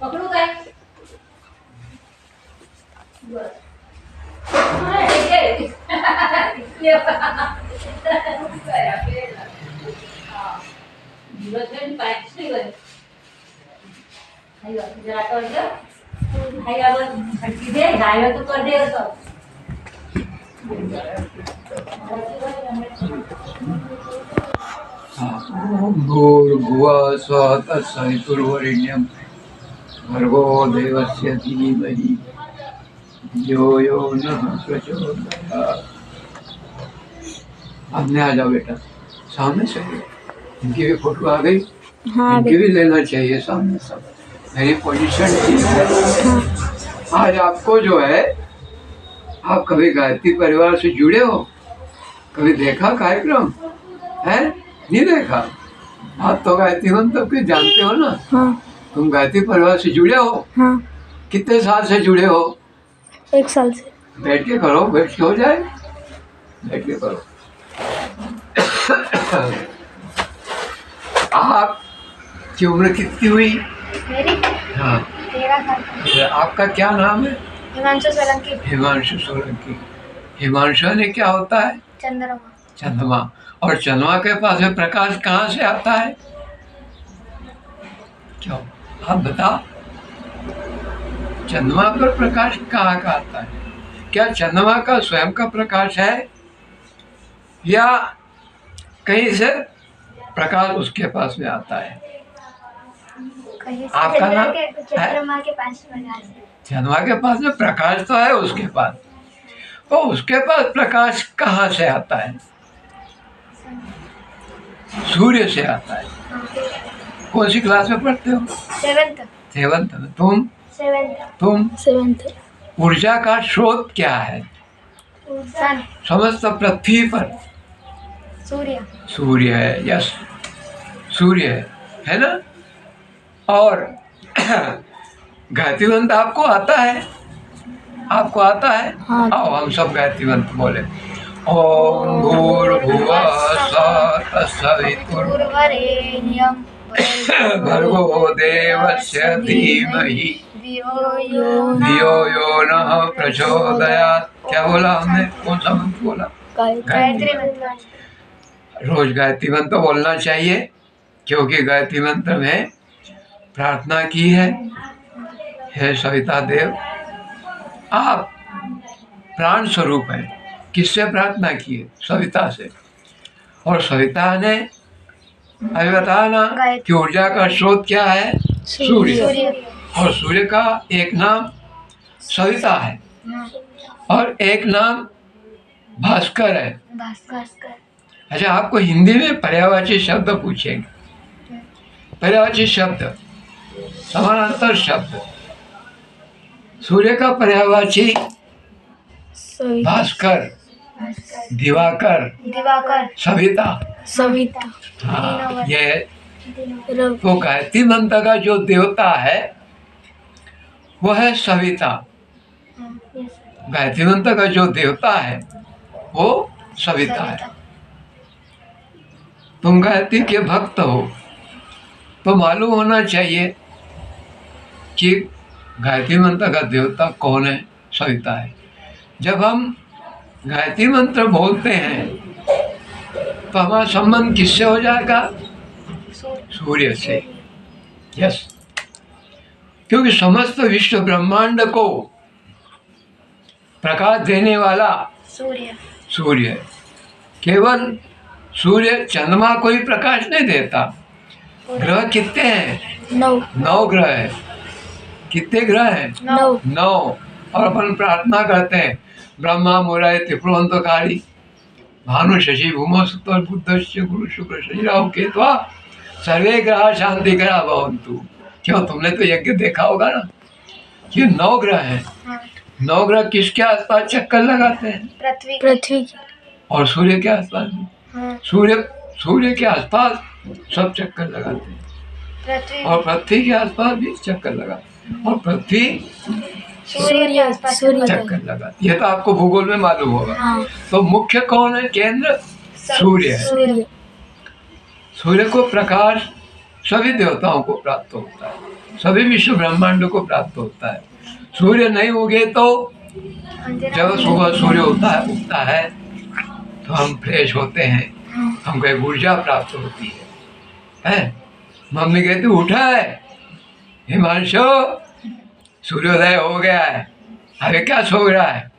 पकडू काय तो कर दे भूर्भुवः स्वः तत्सवितुर्वरेण्यं भर्गो देवस्य धीमहि धियो यो नः प्रचोदयात्। सामने आ जाओ बेटा, सामने से इनकी भी फोटो आ गई। हाँ, इनकी भी लेना चाहिए सामने सब। मेरी पोजीशन ठीक है। आज आपको जो है, आप कभी गायत्री परिवार से जुड़े हो? कभी देखा कार्यक्रम है? नहीं देखा। आप तो गायत्री मंत्र के जानते हो ना। हाँ, तुम गायत्री परिवार से जुड़े हो? हाँ, कितने साल से जुड़े हो? 1 साल से। बैठ के करो, बैठ के हो जाए, बैठ के करो। आप की उम्र कितनी हुई? मेरी हाँ, 13 साल। आपका क्या नाम है? हिमांशु सोलंकी। हिमांशु सोलंकी। हिमांशु ने क्या होता है? चंद्रमा। चंद्रमा। और चंद्रमा के पास में प्रकाश कहाँ से आता है? क्यों आप बताओ, चंद्रमा पर प्रकाश कहाँ का आता है? क्या चंद्रमा का स्वयं का प्रकाश है या कहीं से प्रकाश उसके पास में आता है? आपका नाम? चंद्रमा के पास प्रकाश है। चंद्रमा के पास में प्रकाश तो है उसके पास, तो उसके पास प्रकाश कहाँ से आता है? सूर्य से आता है। कौन सी क्लास में पढ़ते हो? 7th में। तुम? 7th। ऊर्जा का स्रोत क्या है सन। समस्त पृथ्वी पर? सूर्य है। यस, सूर्य है ना। और गायत्री मंत्र आपको आता है? आपको आता है? हाँ। आओ हम सब गायत्री मंत्र बोले। ओम भूर्भुवः स्वः तत्सवितुर्वरेण्यं भर्गो देवस्य धीमहि धियो यो नः प्रचोदयात्। क्या बोला हमने? कौन सा मंत्र बोला? गायत्री मंत्र। रोज गायत्री मंत्र बोलना चाहिए, क्योंकि गायत्री मंत्र में प्रार्थना की है, हे सविता देव आप प्राण स्वरूप हैं। किससे प्रार्थना की है? सविता से। और सविता ने अभी बताया ना कि ऊर्जा का स्रोत क्या है? सूर्य। और सूर्य का एक नाम सविता है और एक नाम भास्कर है। अच्छा, आपको हिंदी में पर्यायवाची शब्द पूछेंगे। पर्यायवाची शब्द, समानांतर शब्द। सूर्य का पर्यायवाची भास्कर, दिवाकर, सविता। हाँ, ये तो गायत्री मंत्र का जो देवता है वो है सविता। गायत्री मंत्र का जो देवता है वो सविता है। तुम गायत्री के भक्त हो तो मालूम होना चाहिए कि गायत्री मंत्र का देवता कौन है? सविता है। जब हम गायत्री मंत्र बोलते हैं तो हमारा संबंध किससे हो जाएगा? सूर्य से। यस, क्योंकि समस्त विश्व ब्रह्मांड को प्रकाश देने वाला सूर्य है। केवल सूर्य चंद्रमा को ही प्रकाश नहीं देता। ग्रह कितने हैं? 9 ग्रह है। कितने ग्रह हैं? 9। और अपन प्रार्थना करते हैं, ब्रह्मा मुरारी त्रिपुरंतकारी भानु शशि भूमो सुतः बुद्धस्य गुरु शुक्र शनि राहु केतु सर्वे ग्रह शांति ग्रह भवन्तु। क्यों, तुमने तो यज्ञ देखा होगा ना, ये 9 ग्रह हैं। 9 ग्रह किसके आसपास चक्कर लगाते हैं? पृथ्वी। और सूर्य के आसपास भी। सूर्य के आसपास सब चक्कर लगाते हैं और पृथ्वी के आसपास भी चक्कर लगाते हैं और पृथ्वी सूर्य के आसपास चक्कर लगाती। ये तो आपको भूगोल में मालूम होगा। तो मुख्य कौन है? केंद्र सूर्य है। सूर्य को प्रकाश सभी देवताओं को प्राप्त होता है, सभी विश्व ब्रह्मांड को प्राप्त होता है। सूर्य नहीं उगे तो जब सुबह सूर्य उगता है तो हम फ्रेश होते हैं, हमको एक ऊर्जा प्राप्त होती है। मम्मी कहती उठा है हिमांशु, सूर्योदय हो गया है, अभी क्या सो रहा है?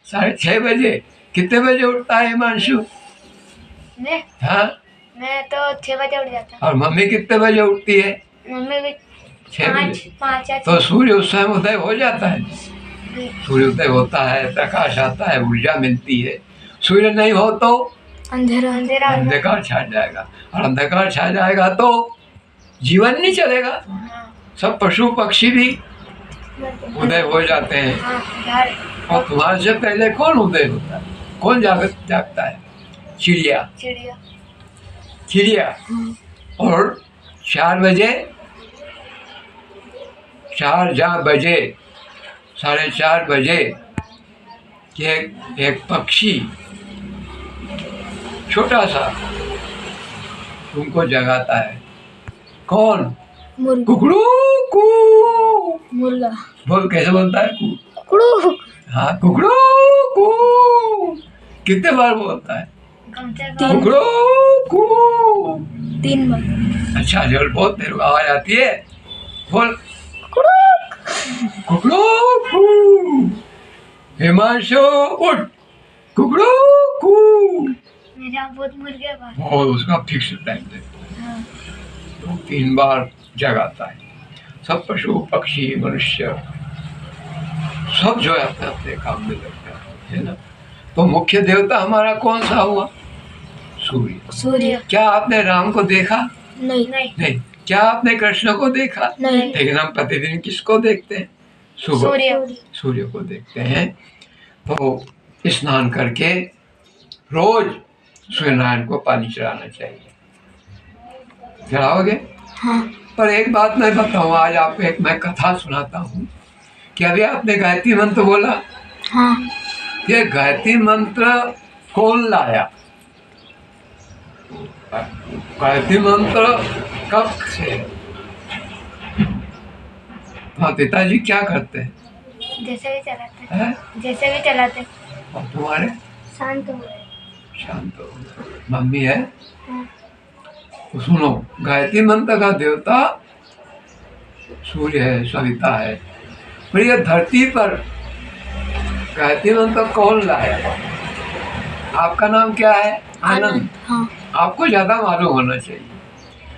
6:30 बजे। कितने बजे उठता है हिमांशु? मैं तो 6 बजे उठ जाता हूँ। और मम्मी कितने बजे उठती है? मम्मी भी 6 बजे। 5 तो सूर्य उस समय उदय हो जाता है। सूर्योदय होता है, प्रकाश आता है, ऊर्जा मिलती है। सूर्य नहीं हो तो अंधकार छा जाएगा, और अंधकार छा जाएगा तो जीवन नहीं चलेगा। सब पशु पक्षी भी उदय हो जाते हैं। और तुम्हारे से पहले कौन उदय होता है? कौन जागता है? चिड़िया। और 4 बजे 4:30 बजे एक पक्षी छोटा सा तुमको जगाता है। कौन? कुकड़ू कू। मुर्गा। बोल, कैसे बोलता है? कुकड़ू। हाँ, कुकड़ू कू। कितने बार बोलता है? कुकड़ू कू। 3 बार। अच्छा, जब बहुत देर आवाज आती है, बोल कुकड़ू कू। हिमांशु उठ, कुकड़ू कू। मेरा बहुत मुर्गे बार। और उसका फिक्स टाइम देता है, 2-3 बार जगाता है। सब पशु पक्षी मनुष्य सब जो है अपने अपने काम में लगते है ना। तो मुख्य देवता हमारा कौन सा हुआ? सूर्य। क्या आपने राम को देखा? नहीं। क्या आपने कृष्ण को देखा? नहीं। लेकिन हम प्रतिदिन किसको देखते हैं? सूर्य को देखते हैं। तो स्नान करके रोज सूर्यनारायण को पानी चढ़ाना चाहिए। चढ़ाओगे? हाँ। पर एक बात मैं बताऊँ, आज आपको एक मैं कथा सुनाता हूँ कि अभी आपने गायत्री मंत्र बोला। हाँ। ये गायत्री मंत्र कौन लाया? गायत्री मंत्र कब से? हाँ, पिताजी क्या करते हैं? जैसे भी चलाते। और तुम्हारे? शांत हो। मम्मी है? तो सुनो, गायत्री मंत्र का देवता सूर्य है, सविता है। पर ये धरती पर गायत्री मंत्र कौन लाया? आपका नाम क्या है? आनंद। हाँ। आपको ज्यादा मालूम होना चाहिए।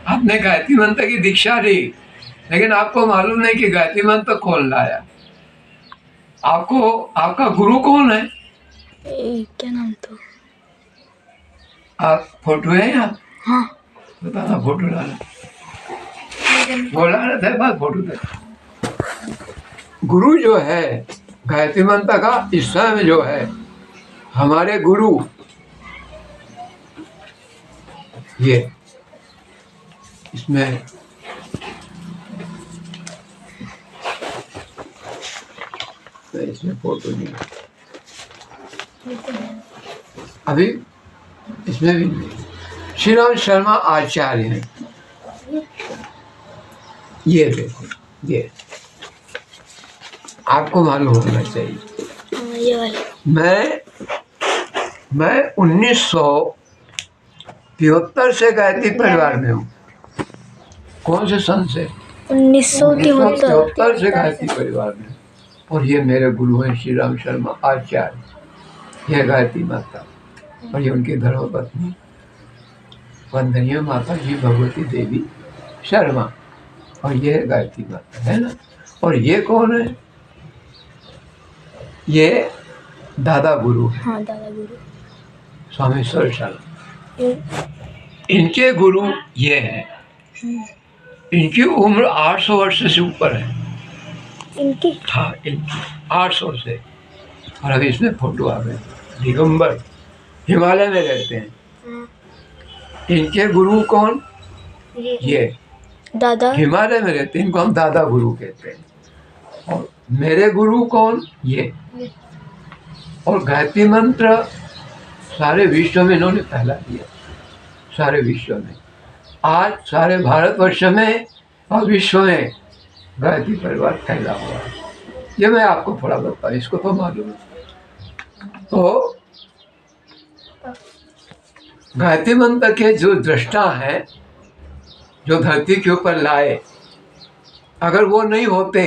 आपने गायत्री मंत्र की दीक्षा ली, लेकिन आपको मालूम नहीं कि गायत्री मंत्र कौन लाया। आपका गुरु कौन है? क्या नाम तो? आप फोटो है यहाँ? हाँ। बताना, फोटो डाला। बोला ना था बात, फोटो दे। गुरु जो है गायत्री मंत्र का इस समय जो है, हमारे गुरु ये इसमें फोटो नहीं, अभी इसमें भी नहीं। श्री राम शर्मा आचार्य हैं। ये देखो, ये आपको मालूम होना चाहिए। ये वाला। मैं 1973 से गायत्री परिवार में हूँ। कौन से सन से? 1973 से गायत्री परिवार में। और ये मेरे गुरु हैं श्री राम शर्मा आचार्य। यह गायत्री माता और ये उनकी धर्मपत्नी वंदनीय माता जी भगवती देवी शर्मा, और ये है गायत्री माता, है ना। और ये कौन है? ये दादा गुरु है। हाँ, दादा गुरु स्वामेश्वर शर्मा। इनके गुरु ये हैं। इनकी उम्र 800 वर्ष से ऊपर है। इनकी? हाँ, इनकी 800 से। और अभी इसमें फोटो आ गए। दिगंबर हिमालय में रहते हैं। इनके गुरु कौन? ये दादा हिमालय में रहते हैं, इनको हम दादा गुरु कहते हैं। और मेरे गुरु कौन? ये। और गायत्री मंत्र सारे विश्व में इन्होंने फैला दिया, सारे विश्व में। आज सारे भारतवर्ष में और विश्व में गायत्री परिवार फैला हुआ है। ये मैं आपको थोड़ा बताऊँ, इसको तो मालूम है। तो गायत्री मंत्र के जो दृष्टा हैं, जो धरती के ऊपर लाए, अगर वो नहीं होते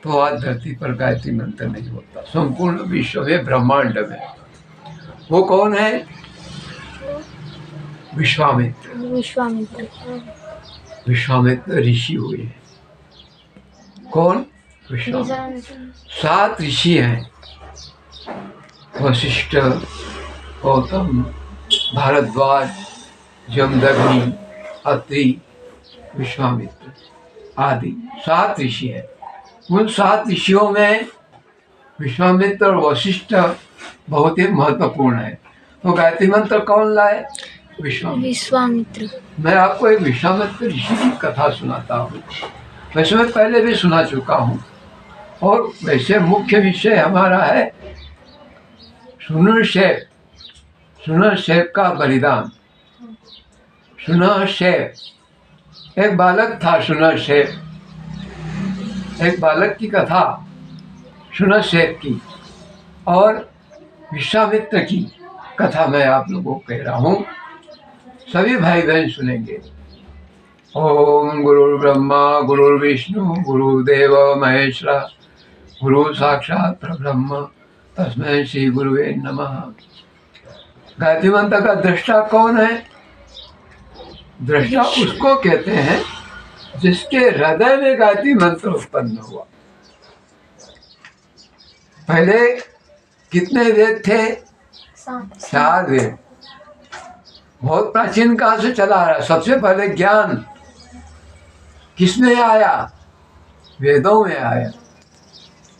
तो आज धरती पर गायत्री मंत्र नहीं होता, संपूर्ण विश्व में, ब्रह्मांड में। वो कौन है? विश्वामित्र। विश्वामित्र। विश्वामित्र ऋषि हुए हैं। कौन? विश्वामित्र। 7 ऋषि हैं, वशिष्ठ, गौतम, भारद्वाज, जमदग्नि, अत्रि, विश्वामित्र आदि 7 ऋषि हैं। उन 7 ऋषियों में विश्वामित्र और वशिष्ठ बहुत ही महत्वपूर्ण है। तो गायत्री मंत्र कौन लाए? विश्वामित्र। मैं आपको एक विश्वामित्र ऋषि की कथा सुनाता हूँ। वैसे मैं पहले भी सुना चुका हूँ, और वैसे मुख्य विषय हमारा है सुनरशेफ का बलिदान। सुनरशेफ एक बालक था। सुनरशेफ एक बालक की कथा, सुनरशेफ की और विश्वामित्र की कथा मैं आप लोगों को कह रहा हूँ। सभी भाई बहन सुनेंगे। ओम गुरुर्ब्रह्मा गुरुर्विष्णु गुरुदेव महेश्वरा गुरु साक्षात परब्रह्म तस्मै श्री गुरुवे नमः। गायत्री मंत्र का दृष्टा कौन है? दृष्टा उसको कहते हैं जिसके हृदय में गायत्री मंत्र उत्पन्न हुआ। पहले कितने वेद थे? 4 वेद। बहुत प्राचीन काल से चला आ रहा है। सबसे पहले ज्ञान किसमें आया? वेदों में आया।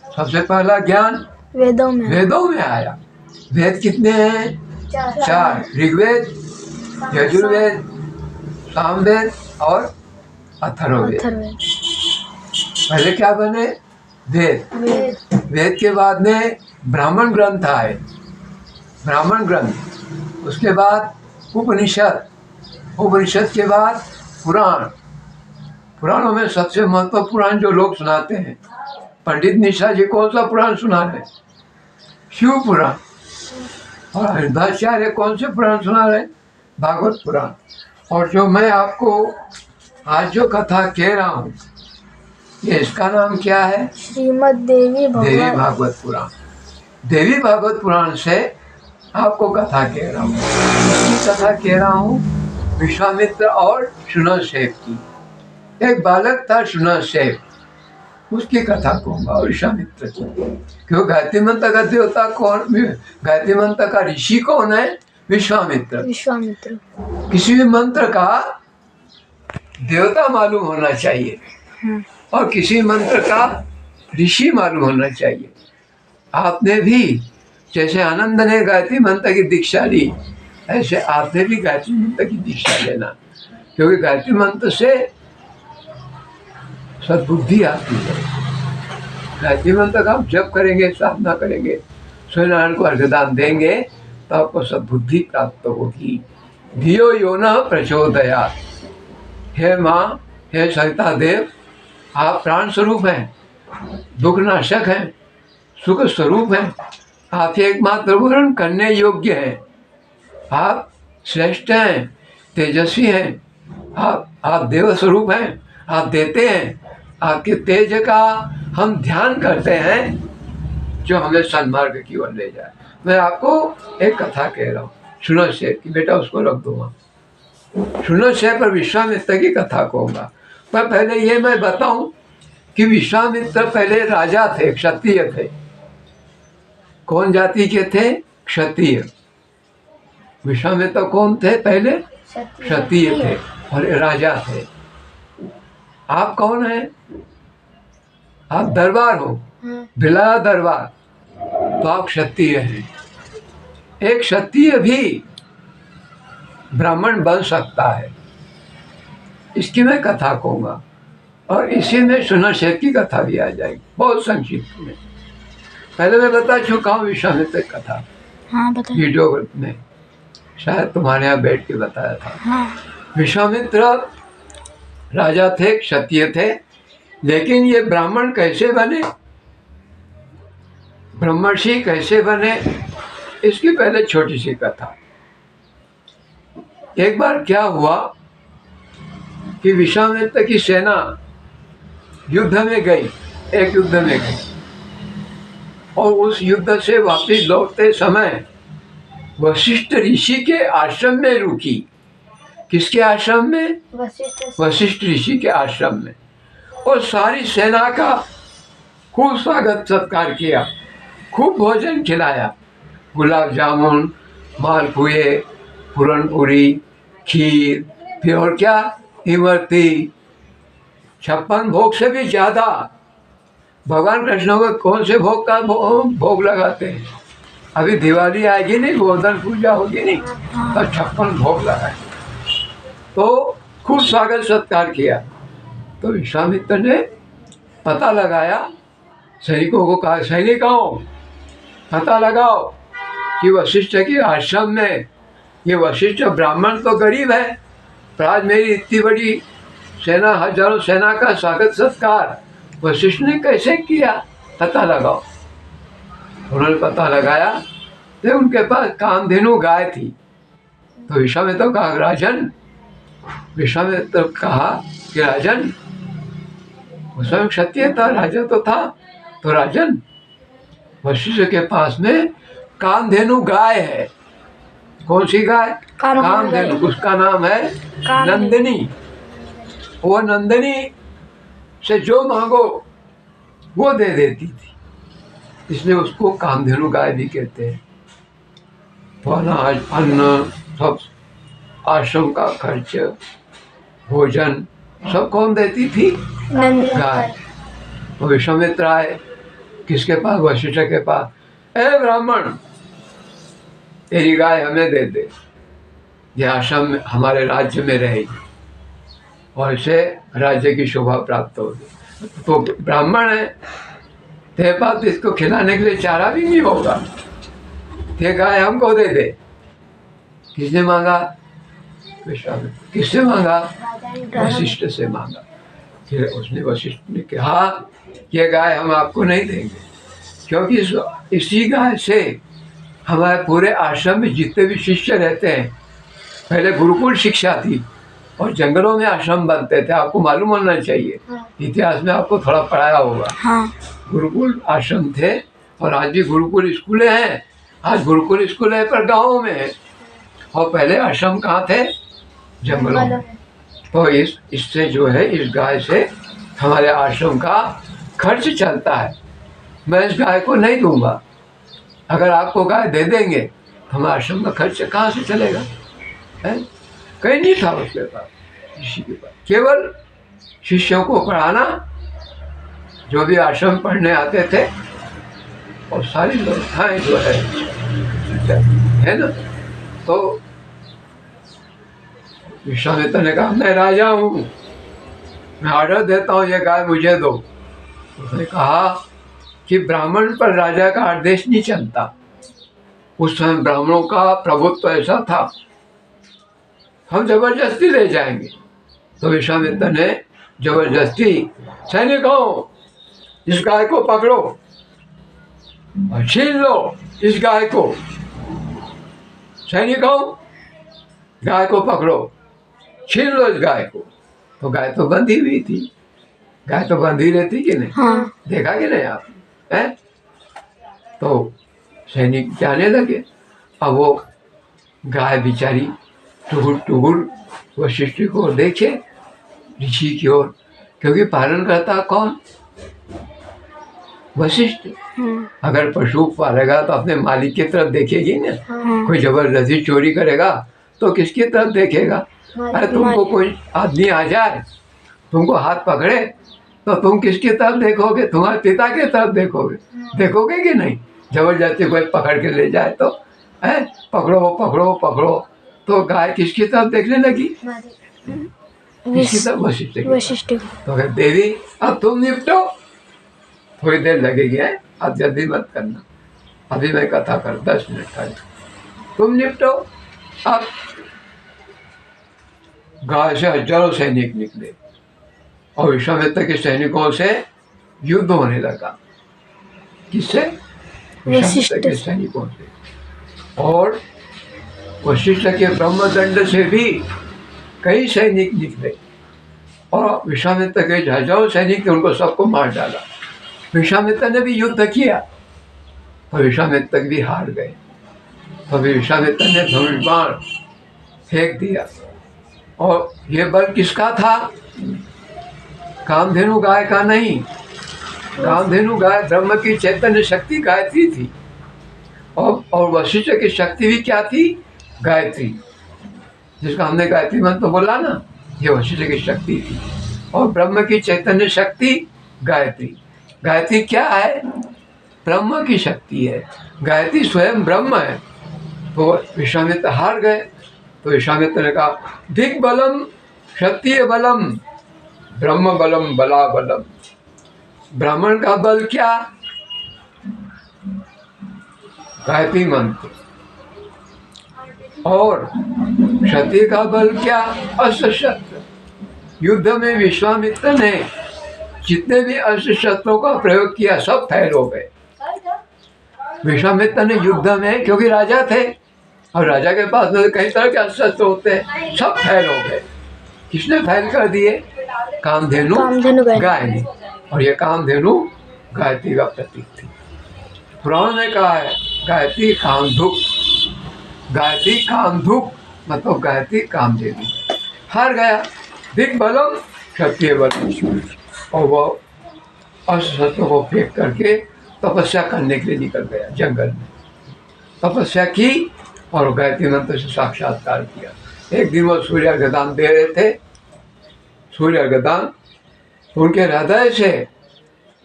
सबसे पहला ज्ञान वेदों में आया। वेद कितने हैं? 4। ऋग्वेद, यजुर्वेद, सामवेद और अथर्ववेद। पहले क्या बने? वेद। वेद के बाद में ब्राह्मण ग्रंथ आए। ब्राह्मण ग्रंथ, उसके बाद उपनिषद, उपनिषद के बाद पुराण। पुराणों में सबसे महत्वपूर्ण पुराण जो लोग सुनाते हैं, पंडित निशा जी कौन सा पुराण सुना रहे? शिव पुराण। और हरिदाचार्य कौन से पुराण सुना रहे? भागवत पुराण। और जो मैं आपको आज जो कथा कह रहा हूँ, ये इसका नाम क्या है? श्रीमद् देवी भागवत पुराण। देवी भागवत पुराण से आपको कथा कह रहा हूँ। कथा कह रहा हूँ विश्वामित्र और सुनरशेफ की। एक बालक था सुनरशेफ, उसकी कथा कहूँगा, विश्वामित्र की। क्यों? गायत्री मंत्र का देवता कौन? गायत्री मंत्र का ऋषि कौन है? विश्वामित्र। किसी भी मंत्र का देवता मालूम होना चाहिए और किसी मंत्र का ऋषि मालूम होना चाहिए। आपने भी, जैसे आनंद ने गायत्री मंत्र की दीक्षा ली, ऐसे आपने भी गायत्री मंत्र की दीक्षा लेना, क्योंकि गायत्री मंत्र से सद्बुद्धि आती है। गायत्री मंत्र का आप जप करेंगे, साधना करेंगे, सूर्यनारायण को अर्घदान देंगे, तो आपको सद्बुद्धि प्राप्त होगी। धियो यो न प्रचोदयात्। हे माँ, हे सविता देव, आप प्राण स्वरूप हैं, दुख नाशक हैं, सुख स्वरूप हैं, आप एकमात्र वर्णन करने योग्य हैं, आप श्रेष्ठ हैं, तेजस्वी हैं, आप देव स्वरूप हैं, आप देते हैं। आपके तेज का हम ध्यान करते हैं जो हमें सन्मार्ग की ओर ले जाए। मैं आपको एक कथा कह रहा हूँ सुनरशेफ की। बेटा उसको रख दूंगा। सुनरशेफ और विश्वामित्र की कथा कहूँगा, पर पहले ये मैं बताऊं कि विश्वामित्र पहले राजा थे, क्षत्रिय थे। कौन जाति के थे? क्षत्रिय। विश्वामित्र कौन थे? पहले क्षत्रिय थे और राजा थे। आप कौन हैं? आप दरबार हो, बिलाया दरबार, तो आप क्षत्रिय हैं। एक क्षत्रिय भी ब्राह्मण बन सकता है। इसकी मैं कथा कहूँगा और इसी में सुनरशेफ की कथा भी आ जाएगी, बहुत संक्षिप्त में। पहले मैं बता चुका हूँ विश्वामित्र कथा। हाँ, बताइए। वीडियो में शायद तुम्हारे यहाँ बैठ के बताया था। हाँ। विश्वामित्र राजा थे, क्षत्रिय थे, लेकिन ये ब्राह्मण कैसे बने, ब्रह्मर्षि कैसे बने, इसकी पहले छोटी सी कथा। एक बार क्या हुआ कि विश्वामित्र की सेना युद्ध में गई, एक युद्ध में गई, और उस युद्ध से वापस लौटते समय वशिष्ठ ऋषि के आश्रम में रुकी। किसके आश्रम में? वशिष्ठ ऋषि के आश्रम में। और सारी सेना का खूब स्वागत सत्कार किया, खूब भोजन खिलाया, गुलाब जामुन, मालपुए, पूरनपूरी, खीर, फिर और क्या, इमरती, 56 भोग से भी ज़्यादा। भगवान कृष्ण को कौन से भोग का भोग लगाते हैं? अभी दिवाली आएगी नहीं, गोवर्धन पूजा होगी नहीं, तो 56 भोग लगाए। तो खूब स्वागत सत्कार किया। तो विश्वामित्र ने पता लगाया, सैनिकों को कहा, सैनिकों पता लगाओ कि वशिष्ठ के आश्रम में, ये वशिष्ठ ब्राह्मण तो गरीब है, पर आज मेरी इतनी बड़ी सेना, हजारों सेना का स्वागत सत्कार वशिष्ठ ने कैसे किया, पता लगाओ। उन्होंने पता लगाया तो उनके पास कामधेनु गाय थी। तो विश्वामित्र कहा, राजन, विश्वामित्र कहा कि राजन, उसमें क्षत्रिय था, राजा तो था, तो राजन वशिष्ठ के पास में कामधेनु गाय है। कौन सी गाय? कामधेनु। उसका नाम है नंदिनी। वो नंदिनी से जो मांगो वो दे देती थी, इसलिए उसको कामधेनु गाय भी कहते हैं। तो अनाज, अन्न, सब, आश्रम का खर्च, भोजन सब कौन देती थी? गाय। तो विश्वामित्र आए किसके पास? वशिष्ठ के पास। ए ब्राह्मण, तेरी गाय हमें दे दे, ये आश्रम में हमारे राज्य में रहेगी और इसे राज्य की शोभा प्राप्त होगी। तो ब्राह्मण है, तेरे पास इसको खिलाने के लिए चारा भी नहीं होगा, ये गाय हमको दे दे। किसने मांगा? विश्वामित्र। किससे मांगा? वशिष्ठ से मांगा। फिर उसने, वशिष्ठ ने कहा, ये गाय हम आपको नहीं देंगे, क्योंकि इसी गाय से हमारे पूरे आश्रम में जितने भी शिष्य रहते हैं, पहले गुरुकुल शिक्षा थी और जंगलों में आश्रम बनते थे। आपको मालूम होना चाहिए, इतिहास में आपको थोड़ा पढ़ाया होगा। हाँ। गुरुकुल आश्रम थे और आज भी गुरुकुल स्कूलें हैं। आज गुरुकुल स्कूल है पर गाँव में है, और पहले आश्रम कहाँ थे? जंगलों में। तो इससे जो है, इस गाय से हमारे आश्रम का खर्च चलता है। मैं इस गाय को नहीं दूंगा, अगर आपको गाय दे देंगे तो हमारे आश्रम का खर्च कहाँ से चलेगा? है? कहीं नहीं था उसके पास, ऋषि के पास। केवल शिष्यों को पढ़ाना, जो भी आश्रम पढ़ने आते थे, और सारी व्यवस्थाएं जो है ना। तो विश्वामित्र ने कहा, मैं राजा हूँ, मैं ऑर्डर देता हूँ, ये गाय मुझे दो। उसने कहा कि ब्राह्मण पर राजा का आदेश नहीं चलता। उस समय ब्राह्मणों का प्रभुत्व ऐसा था, हम जबरदस्ती ले जाएंगे। तो विश्वामित्र ने जबरदस्ती, सैनिकों इस गाय को पकड़ो और छीन लो इस गाय को। सैनिकों गाय को पकड़ो, छीन लो इस गाय को। तो गाय तो बंधी हुई थी, गाय तो बंधी रहती कि नहीं? हाँ। देखा कि नहीं आप? है? तो सैनिक जाने लगे। अब वो गाय बेचारी टुहुर टुहुर वशिष्ठ को देखे, ऋषि की ओर, क्योंकि पालन करता कौन? वशिष्ठ। अगर पशु पालेगा तो अपने मालिक की तरफ देखेगी ना। कोई जबरदस्ती चोरी करेगा तो किसकी तरफ देखेगा? अरे तुमको कोई आदमी आ जाए, तुमको हाथ पकड़े, तो तुम किसकी तरफ देखोगे? तुम्हारे पिता की तरफ देखोगे, देखोगे कि नहीं? जबरदस्ती कोई पकड़ के ले जाए तो है, पकड़ो पकड़ो पकड़ो, तो गाय किसकी तरफ देखने लगी? किसकी तरफ? वशिष्ठ। तो अगर देवी अब तुम निपटो, थोड़ी देर लगेगी, है, अब जल्दी मत करना, अभी मैं कथा कर 10 मिनट का, तुम निपटो। अब गाय से हजारों सैनिक निकले और विश्वामित्र के सैनिकों से युद्ध होने लगा। किससे? विश्वामित्र के सैनिकों से। और वशिष्ठ के ब्रह्मदंड से भी कई सैनिक निकले और विश्वामित्र के हजारों सैनिक थे, उनको सबको मार डाला। विश्वामित्र ने भी युद्ध किया और विश्वामित्र भी हार गए। तो विश्वामित्र ने धनुष बाण फेंक दिया और ये बल किसका था? कामधेनु गाय का नहीं। कामधेनु गाय ब्रह्म की चैतन्य शक्ति गायत्री थी और वशिष्ठ की शक्ति भी क्या थी? गायत्री, जिसका हमने गायत्री मंत्र तो बोला ना, ये वशिष्ठ की शक्ति थी। और ब्रह्म की चैतन्य शक्ति गायत्री। गायत्री क्या है? ब्रह्म की शक्ति है। गायत्री स्वयं ब्रह्म है। तो विश्वामित्र हार गए। तो विश्वामित्र ने कहा दिग्बलम क्षत्रिय बलम ब्रह्म बलम बला बलम। ब्राह्मण का बल क्या? गायत्री मंत्र। और क्षत्रिय का बल क्या? अस्त्र शस्त्र। युद्ध में विश्वामित्र ने जितने भी अस्त्र शस्त्रों का प्रयोग किया सब फैल हो गए। विश्वामित्र ने युद्ध में, क्योंकि राजा थे और राजा के पास में कई तरह के अस्त्र शस्त्र होते हैं, सब फैल हो गए। किसने फैल कर दिए? कामधेनु गाय ने। और ये कामधेनु गायत्री का प्रतीक थी। पुराण में कहा है गायत्री कामधुक। गायत्री कामधुक मतलब गायत्री कामधेनु। हार गया। दिग्बलम क्षत्रिय बलम। और वो अस्त्र शस्त्रों को फेंक करके तपस्या करने के लिए निकल गया जंगल में। तपस्या की और गायत्री मंत्र से साक्षात्कार किया। एक दिन वो सूर्य अर्घदान दे रहे थे। सूर्य अर्घदान, उनके हृदय से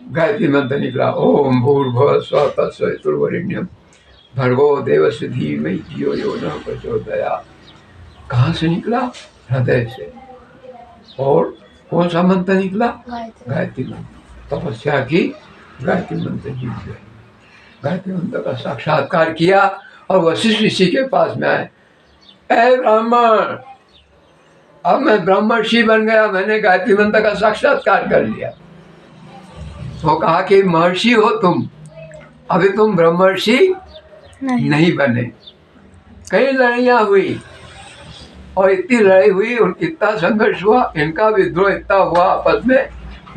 गायत्री मंत्र निकला। ओम भूर्भुवः स्वः तत्सवितुर्वरेण्यं भर्गो देवस्य धीमहि धियो यो नः प्रचोदयात्। कहाँ से निकला? हृदय से। और कौन सा मंत्र निकला? गायत्री मंत्र। तपस्या की, गायत्री मंत्र जीत गए। गायत्री मंत्र का साक्षात्कार किया और वशिष्ठ ऋषि के पास में आए। ऐ ब्राह्मण, अब मैं ब्रह्मर्षि बन गया, मैंने गायत्री मंत्र का साक्षात्कार कर लिया। तो कहा कि महर्षि हो तुम, अभी तुम ब्रह्मर्षि नहीं बने। कई लड़ाइयाँ हुई और इतनी लड़ाई हुई, इतना संघर्ष हुआ, इनका विद्रोह इतना हुआ आपस में